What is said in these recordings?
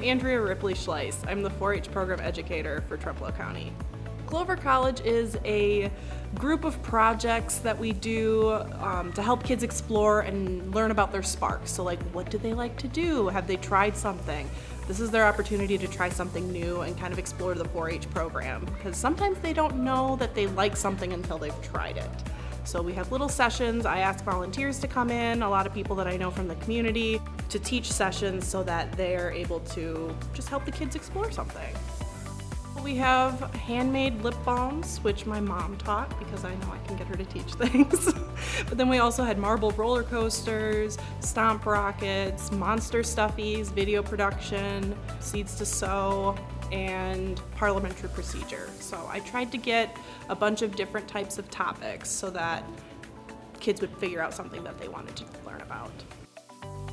Andrea Rippley-Schlais. I'm the 4-H Program Educator for Trempealeau County. Clover College is a group of projects that we do to help kids explore and learn about their sparks. So like, what do they like to do? Have they tried something? This is their opportunity to try something new and kind of explore the 4-H program, because sometimes they don't know that they like something until they've tried it. So we have little sessions. I ask volunteers to come in, a lot of people that I know from the community, to teach sessions so that they're able to just help the kids explore something. We have handmade lip balms, which my mom taught because I know I can get her to teach things. But then we also had marble roller coasters, stomp rockets, monster stuffies, video production, seeds to sew, and parliamentary procedure. So I tried to get a bunch of different types of topics so that kids would figure out something that they wanted to learn about.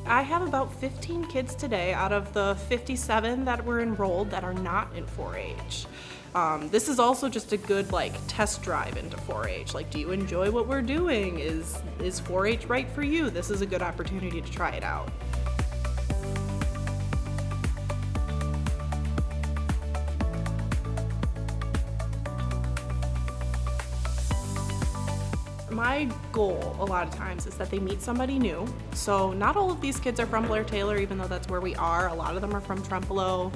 I have about 15 kids today out of the 57 that were enrolled that are not in 4-H. This is also just a good test drive into 4-H. Do you enjoy what we're doing? Is 4-H right for you? This is a good opportunity to try it out. My goal a lot of times is that they meet somebody new. So not all of these kids are from Blair-Taylor, even though that's where we are. A lot of them are from Trempealeau,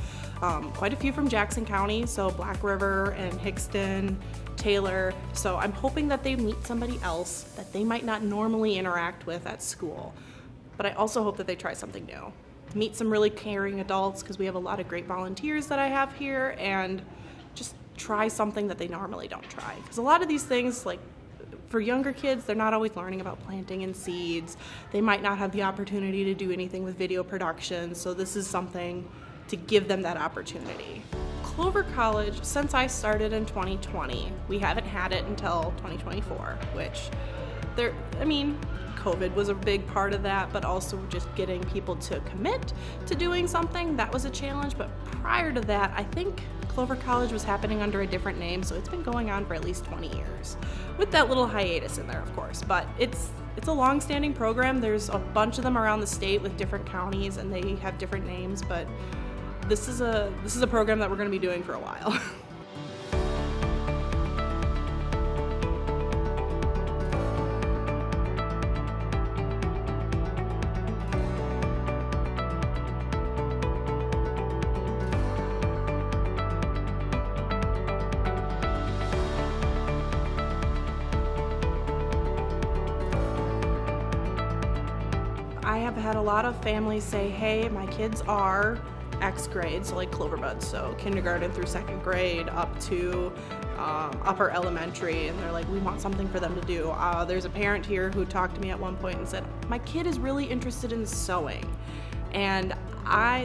quite a few from Jackson County, so Black River and Hickston, Taylor. So I'm hoping that they meet somebody else that they might not normally interact with at school. But I also hope that they try something new. Meet some really caring adults, because we have a lot of great volunteers that I have here, and just try something that they normally don't try. Because a lot of these things, for younger kids, they're not always learning about planting and seeds. They might not have the opportunity to do anything with video production, so this is something to give them that opportunity. Clover College, since I started in 2020, we haven't had it until 2024, which COVID was a big part of that, but also just getting people to commit to doing something, that was a challenge. But prior to that, I think Clover College was happening under a different name, so it's been going on for at least 20 years. With that little hiatus in there, of course, but it's a long-standing program. There's a bunch of them around the state with different counties, and they have different names, but this is a program that we're going to be doing for a while. I have had a lot of families say, hey, my kids are X grades, so Clover Buds, so kindergarten through 2nd grade up to upper elementary, and they're like, we want something for them to do. There's a parent here who talked to me at one point and said, my kid is really interested in sewing, and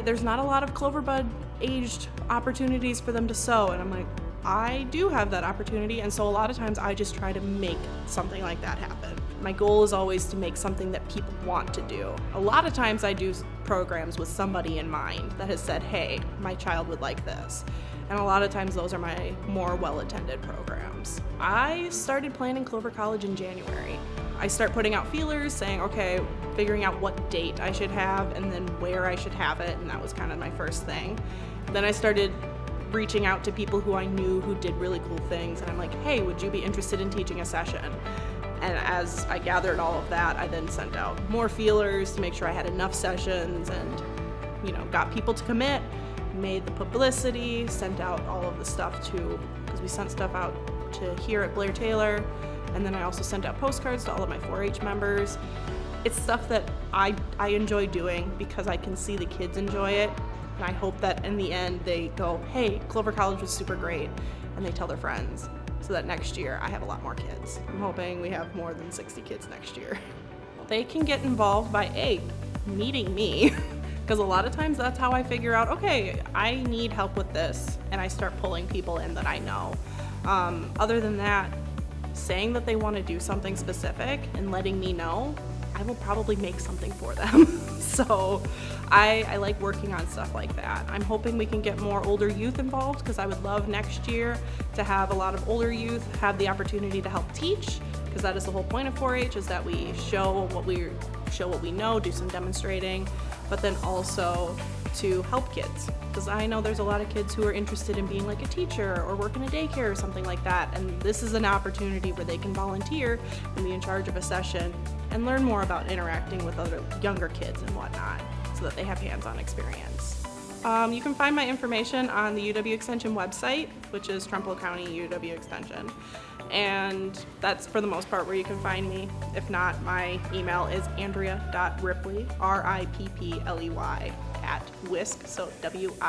there's not a lot of Clover Bud aged opportunities for them to sew, and I'm like, I do have that opportunity, and so a lot of times I just try to make something like that happen. My goal is always to make something that people want to do. A lot of times I do programs with somebody in mind that has said, hey, my child would like this. And a lot of times those are my more well-attended programs. I started planning Clover College in January. I start putting out feelers saying, okay, figuring out what date I should have and then where I should have it, and that was kind of my first thing. Then I started reaching out to people who I knew who did really cool things, and I'm like, hey, would you be interested in teaching a session? And as I gathered all of that, I then sent out more feelers to make sure I had enough sessions and, got people to commit, made the publicity, sent out all of the stuff because we sent stuff out to here at Blair-Taylor, and then I also sent out postcards to all of my 4-H members. It's stuff that I enjoy doing because I can see the kids enjoy it, and I hope that in the end they go, hey, Clover College was super great, and they tell their friends. So that next year I have a lot more kids. I'm hoping we have more than 60 kids next year. They can get involved by meeting me, because a lot of times that's how I figure out, okay, I need help with this, and I start pulling people in that I know. Other than that, saying that they want to do something specific and letting me know, I will probably make something for them. So I like working on stuff like that. I'm hoping we can get more older youth involved, because I would love next year to have a lot of older youth have the opportunity to help teach, because that is the whole point of 4-H, is that we show what we know, do some demonstrating, but then also to help kids, because I know there's a lot of kids who are interested in being like a teacher or work in a daycare or something like that, and this is an opportunity where they can volunteer and be in charge of a session and learn more about interacting with other younger kids and whatnot, so that they have hands-on experience. You can find my information on the UW Extension website, which is Trempealeau County UW Extension. And that's for the most part where you can find me. If not, my email is andrea.rippley, Rippley, @ WISC, so WISC.edu.